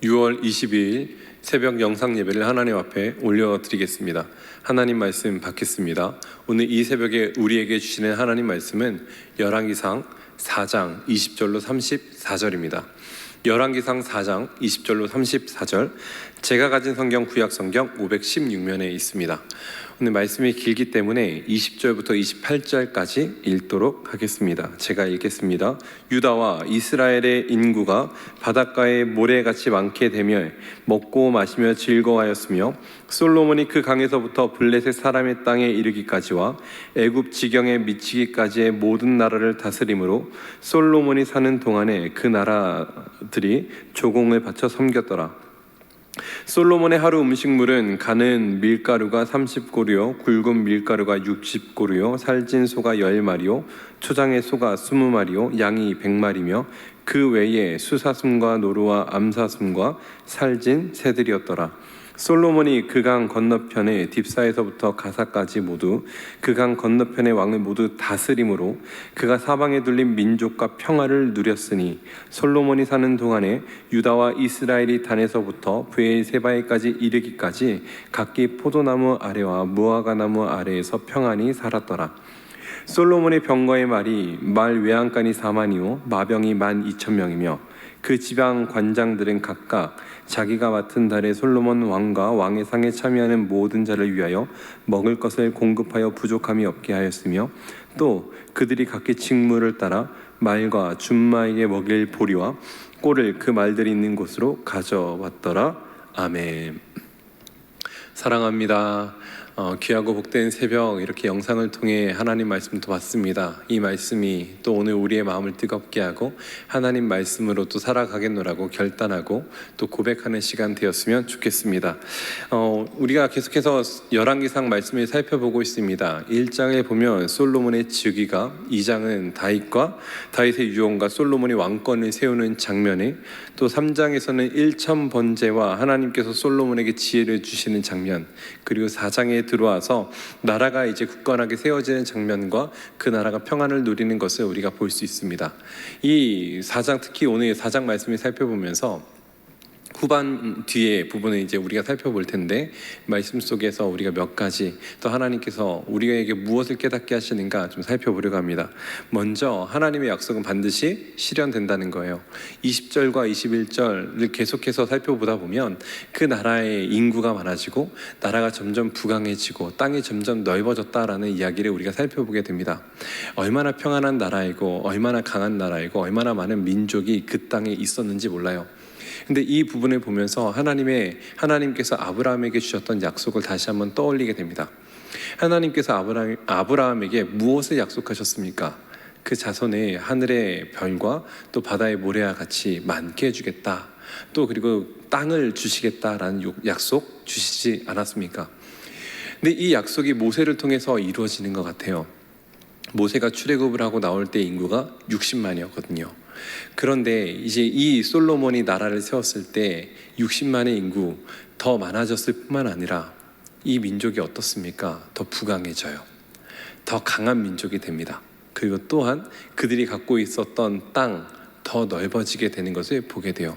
6월 22일 새벽 영상 예배를 하나님 앞에 올려드리겠습니다. 하나님 말씀 받겠습니다. 오늘 이 새벽에 우리에게 주시는 하나님 말씀은 열왕기상 4장 20절로 34절입니다. 열왕기상 4장 20절로 34절, 제가 가진 성경 구약 성경 516면에 있습니다. 오늘 말씀이 길기 때문에 20절부터 28절까지 읽도록 하겠습니다. 제가 읽겠습니다. 유다와 이스라엘의 인구가 바닷가에 모래같이 많게 되며 먹고 마시며 즐거워하였으며, 솔로몬이 그 강에서부터 블레셋 사람의 땅에 이르기까지와 애굽 지경에 미치기까지의 모든 나라를 다스림으로 솔로몬이 사는 동안에 그 나라들이 조공을 바쳐 섬겼더라. 솔로몬의 하루 음식물은 가는 밀가루가 30고루요, 굵은 밀가루가 60고루요, 살진 소가 10마리요, 초장의 소가 20마리요, 양이 100마리며 그 외에 수사슴과 노루와 암사슴과 살진 새들이었더라. 솔로몬이 그 강 건너편의 딥사에서부터 가사까지 모두 그 강 건너편의 왕을 모두 다스림으로 그가 사방에 둘린 민족과 평화를 누렸으니, 솔로몬이 사는 동안에 유다와 이스라엘이 단에서부터 브엘세바에까지 이르기까지 각기 포도나무 아래와 무화과나무 아래에서 평안히 살았더라. 솔로몬의 병거의 말 외양간이 4만이요 마병이 12,000명이며 그 지방 관장들은 각각 자기가 맡은 달에 솔로몬 왕과 왕의 상에 참여하는 모든 자를 위하여 먹을 것을 공급하여 부족함이 없게 하였으며, 또 그들이 각기 직무를 따라 말과 준마에게 먹일 보리와 꼴을 그 말들이 있는 곳으로 가져왔더라. 아멘. 사랑합니다. 귀하고 복된 새벽, 이렇게 영상을 통해 하나님 말씀도 봤습니다. 이 말씀이 또 오늘 우리의 마음을 뜨겁게 하고 하나님 말씀으로 또 살아가겠노라고 결단하고 또 고백하는 시간 되었으면 좋겠습니다. 우리가 계속해서 열왕기상 말씀을 살펴보고 있습니다. 1장에 보면 솔로몬의 즉위가, 2장은 다윗의 유언과 솔로몬이 왕권을 세우는 장면에, 또 3장에서는 일천번제와 하나님께서 솔로몬에게 지혜를 주시는 장면, 그리고 4장에 들어와서 나라가 이제 굳건하게 세워지는 장면과 그 나라가 평안을 누리는 것을 우리가 볼 수 있습니다. 이 4장, 특히 오늘 4장 말씀을 살펴보면서 후반 뒤에 부분을 이제 우리가 살펴볼 텐데, 말씀 속에서 우리가 몇 가지 또 하나님께서 우리에게 무엇을 깨닫게 하시는가 좀 살펴보려고 합니다. 먼저 하나님의 약속은 반드시 실현된다는 거예요. 20절과 21절을 계속해서 살펴보다 보면 그 나라의 인구가 많아지고 나라가 점점 부강해지고 땅이 점점 넓어졌다라는 이야기를 우리가 살펴보게 됩니다. 얼마나 평안한 나라이고 얼마나 강한 나라이고 얼마나 많은 민족이 그 땅에 있었는지 몰라요. 근데 이 부분을 보면서 하나님께서 아브라함에게 주셨던 약속을 다시 한번 떠올리게 됩니다. 하나님께서 아브라함에게 무엇을 약속하셨습니까? 그 자손의 하늘의 별과 또 바다의 모래와 같이 많게 해주겠다, 또 그리고 땅을 주시겠다라는 약속 주시지 않았습니까? 근데 이 약속이 모세를 통해서 이루어지는 것 같아요. 모세가 출애굽을 하고 나올 때 인구가 60만이었거든요. 그런데 이제 이 솔로몬이 나라를 세웠을 때 60만의 인구 더 많아졌을 뿐만 아니라 이 민족이 어떻습니까? 더 부강해져요. 더 강한 민족이 됩니다. 그리고 또한 그들이 갖고 있었던 땅 더 넓어지게 되는 것을 보게 돼요.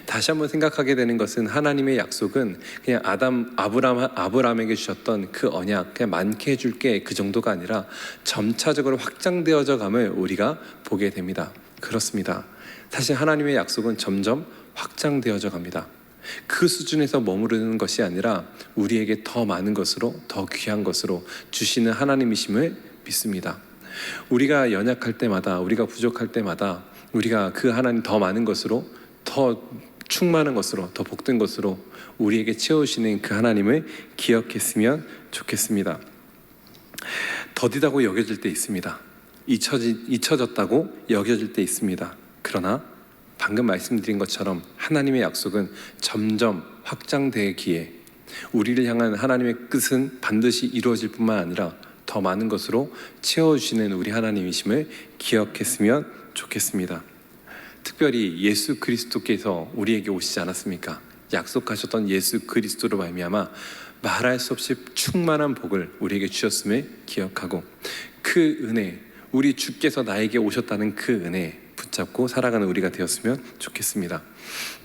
다시 한번 생각하게 되는 것은, 하나님의 약속은 그냥 아브라함에게 주셨던 그 언약, 그냥 많게 해줄게, 그 정도가 아니라 점차적으로 확장되어져 감을 우리가 보게 됩니다. 그렇습니다. 사실 하나님의 약속은 점점 확장되어져 갑니다. 그 수준에서 머무르는 것이 아니라 우리에게 더 많은 것으로, 더 귀한 것으로 주시는 하나님이심을 믿습니다. 우리가 연약할 때마다, 우리가 부족할 때마다 우리가 그 하나님 더 많은 것으로, 더 충만한 것으로, 더 복된 것으로 우리에게 채우시는 그 하나님을 기억했으면 좋겠습니다. 더디다고 여겨질 때 있습니다. 잊혀졌다고 여겨질 때 있습니다. 그러나 방금 말씀드린 것처럼 하나님의 약속은 점점 확장되기에 우리를 향한 하나님의 뜻은 반드시 이루어질 뿐만 아니라 더 많은 것으로 채워주시는 우리 하나님이심을 기억했으면 좋겠습니다. 특별히 예수 그리스도께서 우리에게 오시지 않았습니까? 약속하셨던 예수 그리스도로 말미암아 말할 수 없이 충만한 복을 우리에게 주셨음을 기억하고, 그 은혜, 우리 주께서 나에게 오셨다는 그 은혜 붙잡고 살아가는 우리가 되었으면 좋겠습니다.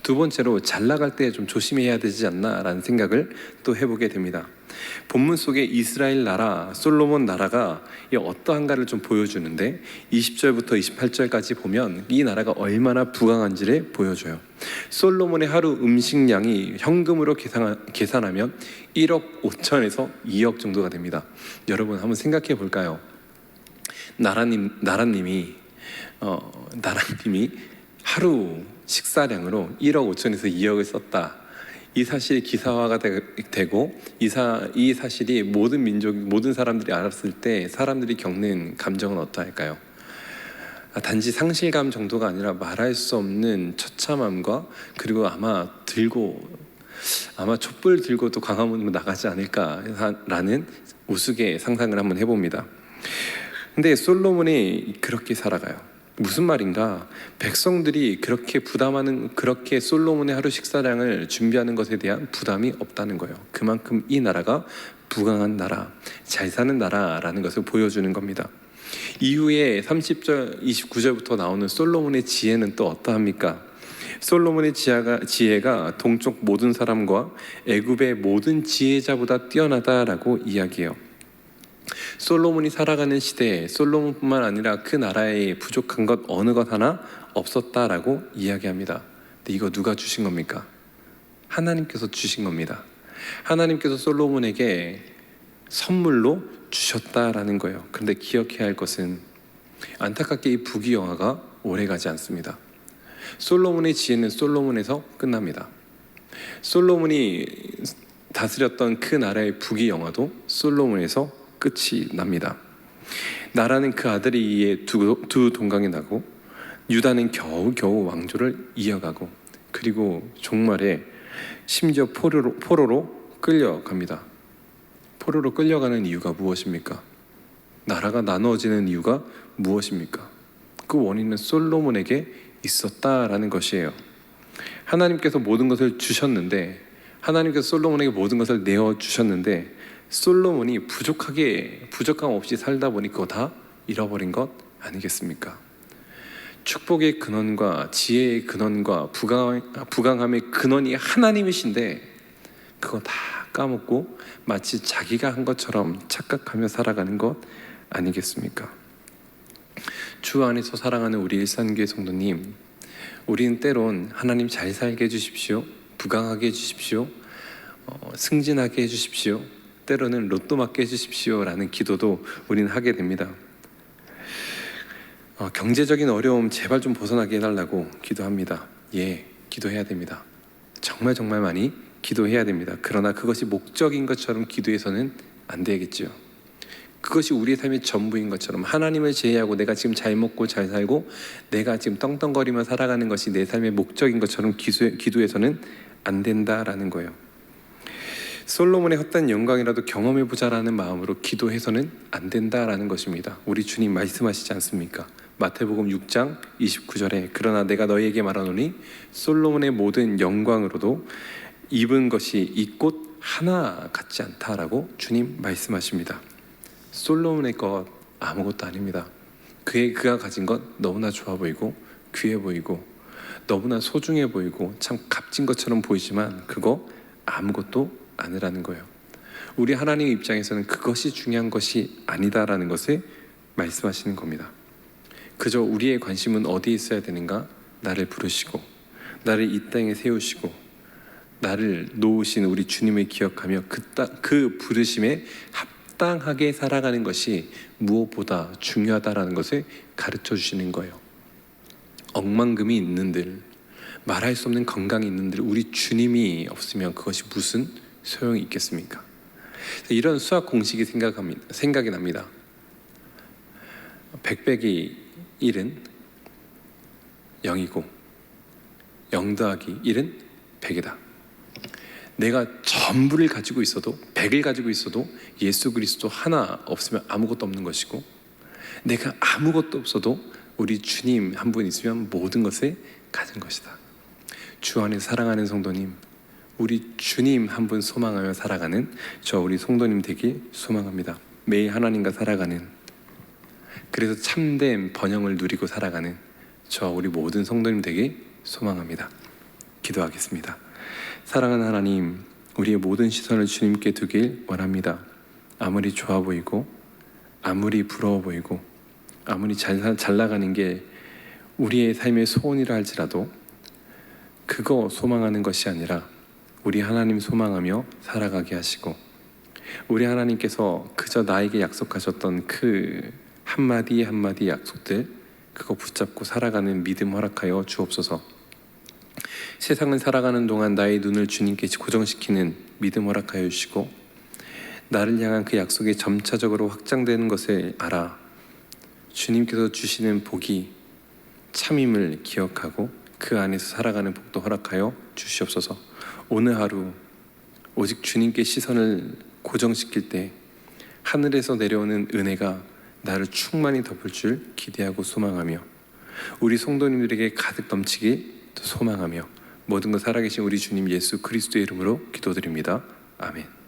두 번째로 잘 나갈 때 좀 조심해야 되지 않나라는 생각을 또 해보게 됩니다. 본문 속에 이스라엘 나라, 솔로몬 나라가 어떠한가를 좀 보여주는데 20절부터 28절까지 보면 이 나라가 얼마나 부강한지를 보여줘요. 솔로몬의 하루 음식량이 현금으로 계산하면 1억 5천에서 2억 정도가 됩니다. 여러분 한번 생각해 볼까요? 나라님이 하루 식사량으로 1억 5천에서 2억을 썼다. 이 사실이 기사화가 되고 이 사실이 모든 사람들이 알았을 때 사람들이 겪는 감정은 어떠할까요? 단지 상실감 정도가 아니라 말할 수 없는 처참함과 그리고 아마 촛불 들고 또 광화문으로 나가지 않을까라는 우스개 상상을 한번 해봅니다. 근데 솔로몬이 그렇게 살아가요. 무슨 말인가? 백성들이 그렇게 솔로몬의 하루 식사량을 준비하는 것에 대한 부담이 없다는 거예요. 그만큼 이 나라가 부강한 나라, 잘 사는 나라라는 것을 보여주는 겁니다. 이후에 30절, 29절부터 나오는 솔로몬의 지혜는 또 어떠합니까? 솔로몬의 지혜가 동쪽 모든 사람과 애굽의 모든 지혜자보다 뛰어나다라고 이야기해요. 솔로몬이 살아가는 시대에 솔로몬뿐만 아니라 그 나라에 부족한 것 어느 것 하나 없었다라고 이야기합니다. 근데 이거 누가 주신 겁니까? 하나님께서 주신 겁니다. 하나님께서 솔로몬에게 선물로 주셨다라는 거예요. 그런데 기억해야 할 것은 안타깝게 이 부귀영화가 오래가지 않습니다. 솔로몬의 지혜는 솔로몬에서 끝납니다. 솔로몬이 다스렸던 그 나라의 부귀영화도 솔로몬에서 끝이 납니다. 나라는 그 아들에 의해 두 동강이 나고 유다는 겨우겨우 왕조를 이어가고 그리고 종말에 심지어 포로로 끌려갑니다. 포로로 끌려가는 이유가 무엇입니까? 나라가 나누어지는 이유가 무엇입니까? 그 원인은 솔로몬에게 있었다라는 것이에요. 하나님께서 모든 것을 주셨는데 하나님께서 솔로몬에게 모든 것을 내어주셨는데 솔로몬이 부족함 없이 살다 보니 그거 다 잃어버린 것 아니겠습니까? 축복의 근원과 지혜의 근원과 부강함의 근원이 하나님이신데 그거 다 까먹고 마치 자기가 한 것처럼 착각하며 살아가는 것 아니겠습니까? 주 안에서 사랑하는 우리 일산교회 성도님, 우리는 때론 하나님 잘 살게 해주십시오, 부강하게 해주십시오, 승진하게 해주십시오, 때로는 로또 맞게 해주십시오 라는 기도도 우리는 하게 됩니다. 경제적인 어려움 제발 좀 벗어나게 해달라고 기도합니다. 예, 기도해야 됩니다. 정말 많이 기도해야 됩니다. 그러나 그것이 목적인 것처럼 기도해서는 안 되겠죠. 그것이 우리의 삶의 전부인 것처럼 하나님을 제외하고 내가 지금 잘 먹고 잘 살고 내가 지금 떵떵거리며 살아가는 것이 내 삶의 목적인 것처럼 기도해서는 안 된다라는 거예요. 솔로몬의 헛된 영광이라도 경험해보자라는 마음으로 기도해서는 안 된다라는 것입니다. 우리 주님 말씀하시지 않습니까? 마태복음 6장 29절에 그러나 내가 너희에게 말하노니 솔로몬의 모든 영광으로도 입은 것이 이 꽃 하나 같지 않다라고 주님 말씀하십니다. 솔로몬의 것 아무것도 아닙니다. 그가 가진 것 너무나 좋아 보이고 귀해 보이고 너무나 소중해 보이고 참 값진 것처럼 보이지만 그거 아무것도 아니라는 거예요. 우리 하나님 입장에서는 그것이 중요한 것이 아니다라는 것을 말씀하시는 겁니다. 그저 우리의 관심은 어디에 있어야 되는가? 나를 부르시고 나를 이 땅에 세우시고 나를 놓으신 우리 주님을 기억하며 그 부르심에 합당하게 살아가는 것이 무엇보다 중요하다라는 것을 가르쳐 주시는 거예요. 억만금이 있는들, 말할 수 없는 건강이 있는들 우리 주님이 없으면 그것이 무슨 소용이 있겠습니까? 이런 수학 공식이 생각이 납니다. 100 빼기 1은 0이고 0 더하기 1은 100이다. 내가 전부를 가지고 있어도 100을 가지고 있어도 예수 그리스도 하나 없으면 아무것도 없는 것이고 내가 아무것도 없어도 우리 주님 한 분 있으면 모든 것을 가진 것이다. 주 안에 사랑하는 성도님, 우리 주님 한 분 소망하며 살아가는 우리 성도님 되길 소망합니다. 매일 하나님과 살아가는, 그래서 참된 번영을 누리고 살아가는 저와 우리 모든 성도님 되길 소망합니다. 기도하겠습니다. 사랑하는 하나님, 우리의 모든 시선을 주님께 두길 원합니다. 아무리 좋아 보이고 아무리 부러워 보이고 아무리 잘 나가는 게 우리의 삶의 소원이라 할지라도 그거 소망하는 것이 아니라 우리 하나님 소망하며 살아가게 하시고, 우리 하나님께서 그저 나에게 약속하셨던 그 한마디 한마디 약속들, 그거 붙잡고 살아가는 믿음 허락하여 주옵소서. 세상을 살아가는 동안 나의 눈을 주님께 고정시키는 믿음 허락하여 주시고, 나를 향한 그 약속이 점차적으로 확장되는 것을 알아 주님께서 주시는 복이 참임을 기억하고 그 안에서 살아가는 복도 허락하여 주시옵소서. 오늘 하루 오직 주님께 시선을 고정시킬 때 하늘에서 내려오는 은혜가 나를 충만히 덮을 줄 기대하고 소망하며, 우리 성도님들에게 가득 넘치길 또 소망하며, 모든 것 살아계신 우리 주님 예수 그리스도의 이름으로 기도드립니다. 아멘.